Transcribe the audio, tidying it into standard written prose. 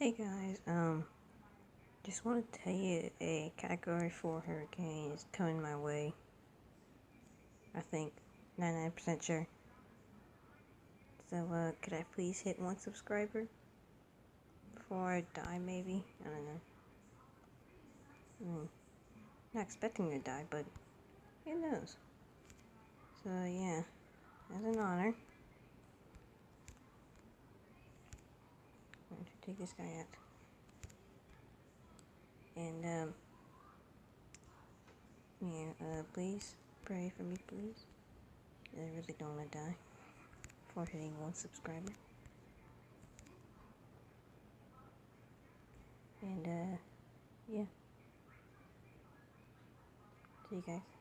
Hey guys, just want to tell you a Category 4 hurricane is coming my way. I think 99% sure. So, could I please hit 1 subscriber? Before I die, maybe? I don't know. Not expecting to die, but who knows? So, yeah, as an honor, I'm going to take this guy out. And, please pray for me, please. I really don't want to die before hitting 1 subscriber. And, yeah. See you guys.